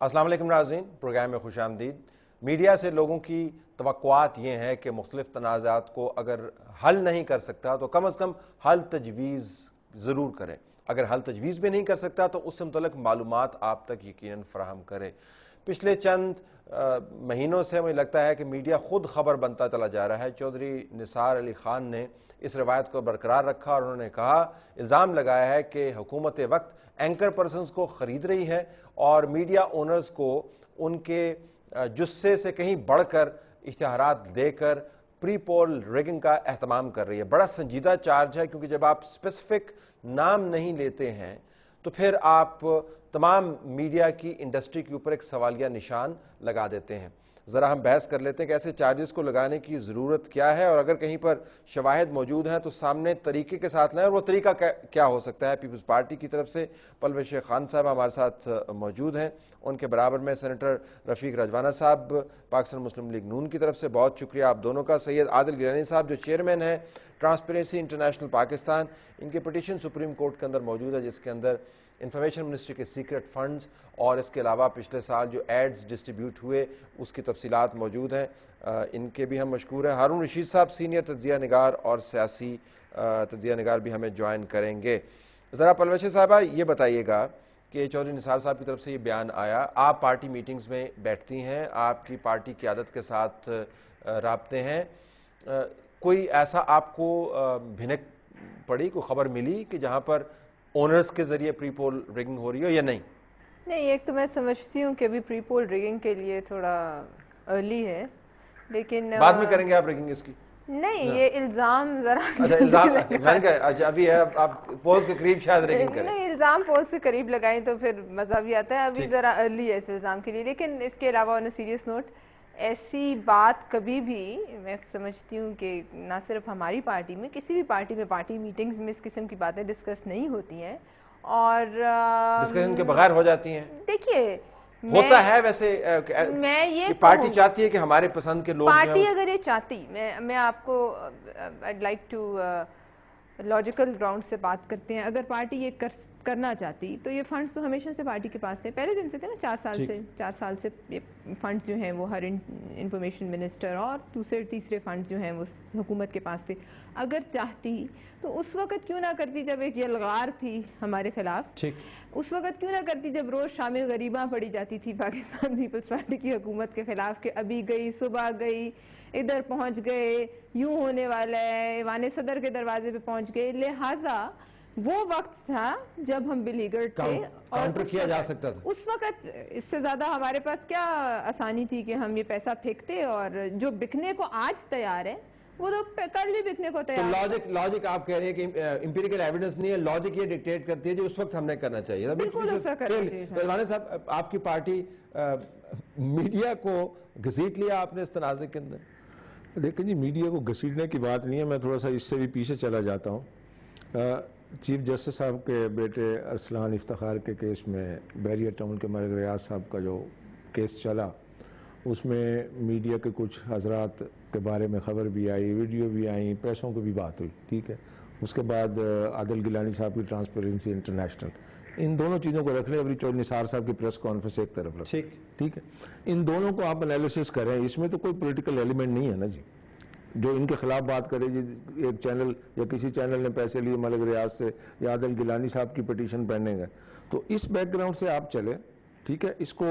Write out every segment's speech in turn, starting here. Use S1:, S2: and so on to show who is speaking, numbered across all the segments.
S1: السلام علیکم ناظرین، پروگرام میں خوش آمدید۔ میڈیا سے لوگوں کی توقعات یہ ہیں کہ مختلف تنازعات کو اگر حل نہیں کر سکتا تو کم از کم حل تجویز ضرور کریں۔ اگر حل تجویز بھی نہیں کر سکتا تو اس سے متعلق معلومات آپ تک یقیناً فراہم کرے۔ پچھلے چند مہینوں سے مجھے لگتا ہے کہ میڈیا خود خبر بنتا چلا جا رہا ہے۔ چودھری نثار علی خان نے اس روایت کو برقرار رکھا اور انہوں نے کہا، الزام لگایا ہے کہ حکومت وقت اینکر پرسنز کو خرید رہی ہے اور میڈیا اونرز کو ان کے جثے سے کہیں بڑھ کر اشتہارات دے کر پری پول ریگنگ کا اہتمام کر رہی ہے۔ بڑا سنجیدہ چارج ہے، کیونکہ جب آپ اسپیسیفک نام نہیں لیتے ہیں تو پھر آپ تمام میڈیا کی انڈسٹری کے اوپر ایک سوالیہ نشان لگا دیتے ہیں۔ ذرا ہم بحث کر لیتے ہیں کہ ایسے چارجز کو لگانے کی ضرورت کیا ہے، اور اگر کہیں پر شواہد موجود ہیں تو سامنے طریقے کے ساتھ لائیں، اور وہ طریقہ کیا ہو سکتا ہے۔ پیپلز پارٹی کی طرف سے پلوش خان صاحب ہمارے ساتھ موجود ہیں، ان کے برابر میں سینیٹر رفیق رجوانہ صاحب پاکستان مسلم لیگ نون کی طرف سے، بہت شکریہ آپ دونوں کا۔ سید عادل گیلانی صاحب جو چیئرمین ہیں ٹرانسپیرنسی انٹرنیشنل پاکستان، ان کی پٹیشن سپریم کورٹ کے اندر موجود ہے جس کے اندر انفارمیشن منسٹری کے سیکرٹ فنڈز اور اس کے علاوہ پچھلے سال جو ایڈز ڈسٹریبیوٹ ہوئے اس کی تفصیلات موجود ہیں، ان کے بھی ہم مشکور ہیں۔ ہارون رشید صاحب سینئر تجزیہ نگار اور سیاسی تجزیہ نگار بھی ہمیں جوائن کریں گے۔ ذرا پلوش صاحبہ یہ بتائیے گا کہ چودھری نثار صاحب کی طرف سے یہ بیان آیا، آپ پارٹی میٹنگز میں بیٹھتی ہیں، آپ کی پارٹی قیادت کے ساتھ رابطے ہیں، کوئی ایسا آپ کو بھنک پڑی، کوئی خبر ملی کہ جہاں پر اونرز کے ذریعے پری پول ریگنگ ہو رہی ہو یا نہیں؟
S2: نہیں، ایک تو میں سمجھتی ہوں کہ ابھی پری پول ریگنگ کے لیے تھوڑا ارلی ہے، لیکن
S1: بعد میں کریں گے آپ ریگنگ اس کی؟
S2: نہیں، یہ الزام ذرا
S1: اچھا الزام میں نے کہا ابھی ہے آپ پولز کے قریب شاید ریگنگ کریں۔
S2: نہیں، الزام پولز کے قریب لگائیں تو پھر مزہ بھی آتا ہے، ابھی ذرا ارلی ہے اس الزام کے لیے۔ لیکن اس کے علاوہ آن اے سیریس نوٹ، ایسی بات کبھی بھی میں سمجھتی ہوں کہ نہ صرف ہماری پارٹی میں، کسی بھی پارٹی میں پارٹی میٹنگز میں اس قسم کی باتیں ڈسکس نہیں ہوتی ہیں، اور
S1: ڈسکشن کے بغیر ہو جاتی ہیں۔
S2: دیکھیے
S1: ہوتا ہے ویسے
S2: میں یہ
S1: پارٹی چاہتی ہے کہ ہمارے پسند کے لوگ
S2: پارٹی اگر یہ چاہتی، میں آپ کو I'd like to logical ground سے بات کرتے ہیں، اگر پارٹی یہ کرنا چاہتی تو یہ فنڈز تو ہمیشہ سے پارٹی کے پاس تھے، پہلے دن سے تھے نا، 4 سال سے یہ فنڈز جو ہیں وہ ہر انفارمیشن منسٹر اور دوسرے تیسرے فنڈز جو ہیں وہ حکومت کے پاس تھے۔ اگر چاہتی تو اس وقت کیوں نہ کرتی جب ایک یلغار تھی ہمارے خلاف، اس وقت کیوں نہ کرتی جب روز شام غریباں پڑی جاتی تھی پاکستان پیپلز پارٹی کی حکومت کے خلاف کہ ابھی گئی، صبح گئی، ادھر پہنچ گئے، یوں ہونے والا ہے، ایوان صدر کے دروازے پہ پہنچ گئے۔ لہٰذا وہ وقت تھا جب ہم بلیگر تھے اور
S1: کیا جا سکتا تھا۔
S2: اس وقت اس سے زیادہ ہمارے پاس کیا آسانی تھی کہ ہم یہ پیسہ پھینکتے، اور جو بکنے کو آج تیار ہے وہ تو کل بھی بکنے کو تیار ہے۔
S1: لاجک آپ کہہ رہے ہیں کہ امپیریکل ایویڈنس نہیں ہے، لاجک یہ ڈکٹیٹ کرتی ہے جو اس وقت ہم نے کرنا چاہیے تھا۔
S2: بالکل ایسا کرنا چاہیے تھا۔
S1: رضوانہ صاحب، آپ کی پارٹی میڈیا کو گھسیٹ لیا آپ نے اس تنازع کے اندر؟
S3: دیکھیں جی، میڈیا کو گھسیٹنے کی بات نہیں ہے، میں تھوڑا سا اس سے بھی پیچھے چلا جاتا ہوں۔ چیف جسٹس صاحب کے بیٹے ارسلان افتخار کے کیس میں بیریئر ٹاؤن کے ملک ریاض صاحب کا جو کیس چلا، اس میں میڈیا کے کچھ حضرات کے بارے میں خبر بھی آئی، ویڈیو بھی آئیں، پیسوں کی بھی بات ہوئی، ٹھیک ہے۔ اس کے بعد عادل گیلانی صاحب کی ٹرانسپیرنسی انٹرنیشنل، ان دونوں چیزوں کو رکھ لیں، ابھی چودھری نثار صاحب کی پریس کانفرنس ایک طرف رکھ، ٹھیک ہے۔ ان دونوں کو آپ انالیسس کریں، اس میں تو کوئی پولیٹیکل ایلیمنٹ نہیں ہے نا جی، جو ان کے خلاف بات کرے جی ایک چینل یا کسی چینل نے پیسے لیے ملک ریاض سے یا عادل گیلانی صاحب کی پٹیشن پہنیں گے، تو اس بیک گراؤنڈ سے آپ چلیں، ٹھیک ہے۔ اس کو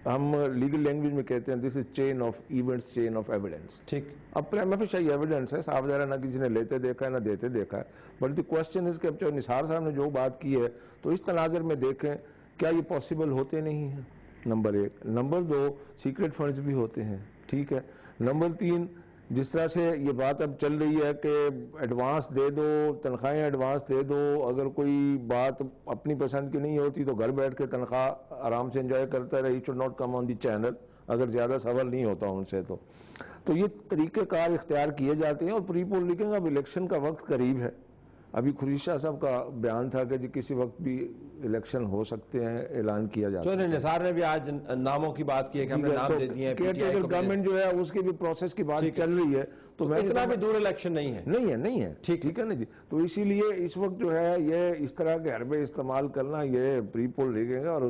S3: ہم لیگل لینگویج میں کہتے ہیں this is chain of events, chain of evidence, ٹھیک۔ اب پریما فیشی ایویڈنس ہے، صاف ظاہر نہ کسی نے لیتے دیکھا ہے نہ دیتے دیکھا ہے، بٹ دی کوسچن از کہ اب جو نثار صاحب نے جو بات کی ہے تو اس تناظر میں دیکھیں کیا یہ پاسبل ہوتے نہیں ہیں، نمبر 1۔ نمبر 2، سیکرٹ فنڈز بھی ہوتے ہیں، ٹھیک ہے۔ نمبر 3، جس طرح سے یہ بات اب چل رہی ہے کہ ایڈوانس دے دو، تنخواہیں ایڈوانس دے دو، اگر کوئی بات اپنی پسند کی نہیں ہوتی تو گھر بیٹھ کے تنخواہ آرام سے انجوائے کرتا رہے، should not come on the channel، اگر زیادہ سوال نہیں ہوتا ان سے تو یہ طریقہ کار اختیار کیے جاتے ہیں۔ اور پری پول ریگنگ، اب الیکشن کا وقت قریب ہے، ابھی خورشید شاہ صاحب کا بیان تھا کہ جی کسی وقت بھی الیکشن ہو سکتے ہیں، اعلان کیا جاتا ہے۔
S1: چودھری نثار نے بھی آج ناموں کی بات کی ہے کہ ہم نے نام دے دیے ہیں،
S3: گورنمنٹ جو ہے اس کی بھی پروسیس کی بات چل رہی ہے،
S1: تو اتنا بھی دور الیکشن نہیں ہے،
S3: نہیں ہے، ٹھیک ہے نا جی۔ تو اسی لیے اس وقت جو ہے یہ اس طرح کے حربے استعمال کرنا، یہ پری پول ریگنگ ہے، اور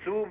S4: 2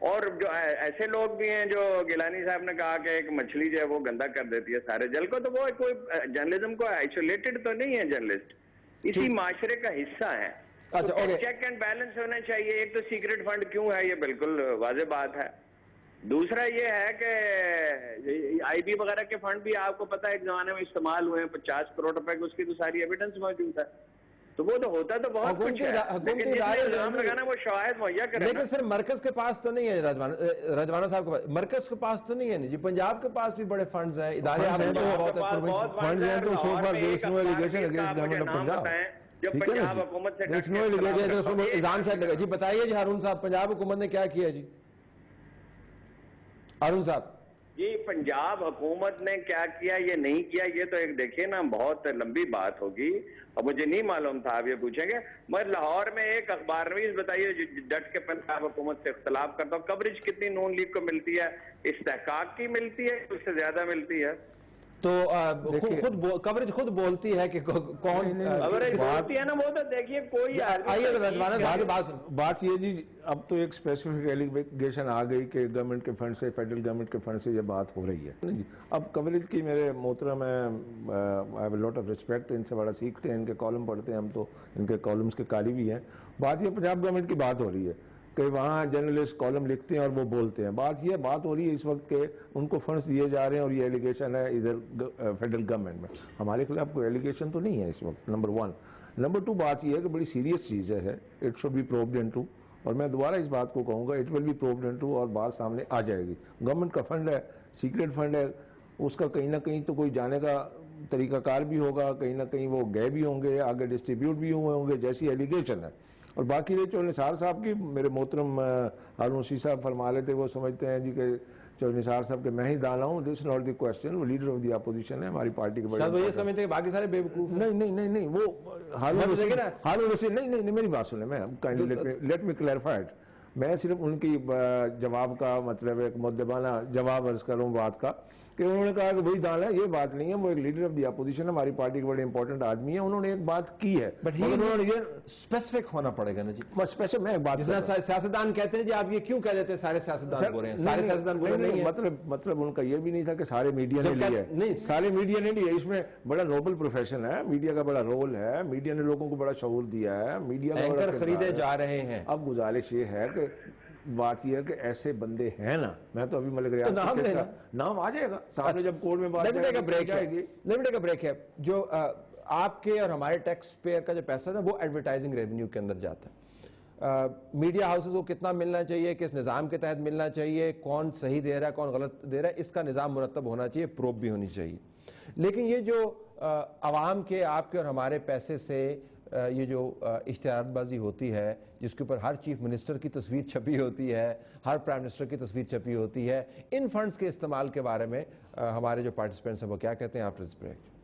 S5: اور جو ایسے لوگ بھی ہیں جو گیلانی صاحب نے کہا کہ ایک مچھلی جو ہے وہ گندا کر دیتی ہے سارے جل کو, تو وہ کوئی جرنلزم کو آئسولیٹڈ تو نہیں ہے جرنلسٹ, اسی معاشرے کا حصہ ہے. چیک اینڈ بیلنس ہونا چاہیے. ایک تو سیکرٹ فنڈ کیوں ہے, یہ بالکل واضح بات ہے. دوسرا یہ ہے کہ آئی بی وغیرہ کے فنڈ بھی آپ کو پتہ ہے ایک زمانے میں استعمال ہوئے ہیں 50 کروڑ روپے کی, اس کی تو ساری ایویڈنس موجود ہے. تو وہ تو ہوتا تو بہت کچھ ہے, لیکن جس نے الزام لگانا وہ شواہد مہیا کرے.
S1: لیکن سر مرکز کے پاس تو نہیں ہے, رضوانہ صاحب کے پاس مرکز کے پاس تو نہیں ہے جی. پنجاب کے پاس بھی بڑے فنڈز ہیں, ادارے
S3: فنڈز ہیں, تو so far there is no allegation against government of Punjab.
S5: جو پنجاب حکومت سے
S1: الزام شاید لگا جی. بتائیے جی ہارون صاحب, پنجاب حکومت نے کیا کیا جی؟ ہارون صاحب
S5: جی پنجاب حکومت نے کیا کیا یہ نہیں کیا, یہ تو ایک دیکھیے نا بہت لمبی بات ہوگی, اور مجھے نہیں معلوم تھا آپ یہ پوچھیں گے. مگر لاہور میں ایک اخبار نویس بتائیے جو ڈٹ کے پنجاب حکومت سے اختلاف کرتا ہوں, کوریج کتنی نون لیگ کو ملتی ہے؟ استحقاق کی ملتی ہے, اس سے زیادہ ملتی ہے.
S1: تو خود کوریج خود بولتی ہے کہ کون
S5: کوریج بولتی ہے نا, وہ تو دیکھیے کوئی
S3: بات یہ جی, اب تو ایک اسپیسیفک ایلیگیشن آ گئی کہ گورنمنٹ کے فنڈ سے, فیڈرل گورنمنٹ کے فنڈ سے یہ بات ہو رہی ہے. اب کوریج کی میرے محترم ہے, I have a lot of respect, ان سے بڑا سیکھتے ہیں, ان کے کالم پڑھتے ہیں ہم, تو ان کے کالمز کے قاری بھی ہیں. بات یہ پنجاب گورنمنٹ کی بات ہو رہی ہے کہ وہاں جرنلسٹ کالم لکھتے ہیں اور وہ بولتے ہیں. بات ہو رہی ہے اس وقت کہ ان کو فنڈز دیے جا رہے ہیں اور یہ ایلیگیشن ہے ادھر فیڈرل گورنمنٹ میں. ہمارے خلاف کوئی ایلیگیشن تو نہیں ہے اس وقت, نمبر 1. نمبر 2 بات یہ ہے کہ بڑی سیریس چیز ہے, it should be probed into, اور میں دوبارہ اس بات کو کہوں گا it will be probed into, اور بات سامنے آ جائے گی. گورنمنٹ کا فنڈ ہے, سیکرٹ فنڈ ہے, اس کا کہیں نہ کہیں تو کوئی جانے کا طریقہ کار بھی ہوگا, کہیں نہ کہیں وہ گئے بھی ہوں گے, آگے ڈسٹریبیوٹ بھی ہوئے ہوں گے, جیسی ایلیگیشن ہے. اور باقی رہے چودھری نثار صاحب کی, میرے محترم ہارون رشید صاحب فرما لیتے, وہ سمجھتے ہیں جی کہ چودھری نثار صاحب کہ میں ہی دانا ہوں. دس از ناٹ دی کوشچن, وہ لیڈر آف دی اپوزیشن ہے, ہماری پارٹی کے بڑے.
S1: شاید وہ یہ سمجھتے ہیں باقی سارے بیوقوف ہیں.
S3: نہیں, وہ ہارون رشید نہیں, میری بات سنیں, میں لیٹ می کلیریفائی اٹ. میں صرف ان کی جواب کا مطلب ایک مؤدبانہ جواب عرض کر رہا ہوں بات کا, کہ انہوں نے کہا کہ وہی دانا ہے, یہ بات نہیں ہے. وہ ایک لیڈر آف دی اپوزیشن ہے, ہماری پارٹی کے بڑے امپورٹنٹ آدمی ہیں, انہوں نے ایک بات کی ہے,
S1: بٹ انہوں نے یہ اسپیسیفک ہونا پڑے گا نا جی.
S3: اسپیسیفک میں ایک بات,
S1: سیاستدان کہتے ہیں جی آپ یہ کیوں کہہ دیتے ہیں سارے سیاستدان بول رہے ہیں, سارے سیاستدان بول رہے ہیں.
S3: مطلب ان کا یہ بھی نہیں تھا کہ سارے میڈیا نے لیا, نہیں سارے میڈیا نے لیا. اس میں بڑا نوبل پروفیشن ہے, میڈیا کا بڑا رول ہے, میڈیا نے لوگوں کو بڑا شعور دیا ہے, میڈیا
S1: اینکر خریدے جا رہے ہیں.
S3: اب گزارش یہ ہے کہ بات یہ ہے کہ ایسے بندے ہیں نا, میں تو ابھی ملک ریاض نام آ جائے گا سامنے جب کورٹ میں بات جائے گی.
S1: لمٹ کا بریک ہے. جو آپ کے اور ہمارے ٹیکس پیئر کا جو پیسہ ہے وہ ایڈورٹائزنگ ریونیو کے اندر جاتا ہے. میڈیا ہاؤسز کو کتنا ملنا چاہیے, کس نظام کے تحت ملنا چاہیے, کون صحیح دے رہا ہے کون غلط دے رہا ہے, اس کا نظام مرتب ہونا چاہیے, پروب بھی ہونی چاہیے. لیکن یہ جو عوام کے, آپ کے اور ہمارے پیسے سے یہ جو اشتہارات بازی ہوتی ہے, جس کے اوپر ہر چیف منسٹر کی تصویر چھپی ہوتی ہے, ہر پرائم منسٹر کی تصویر چھپی ہوتی ہے, ان فنڈز کے استعمال کے بارے میں ہمارے جو پارٹیسپینٹس ہیں وہ کیا کہتے ہیں؟ After this break.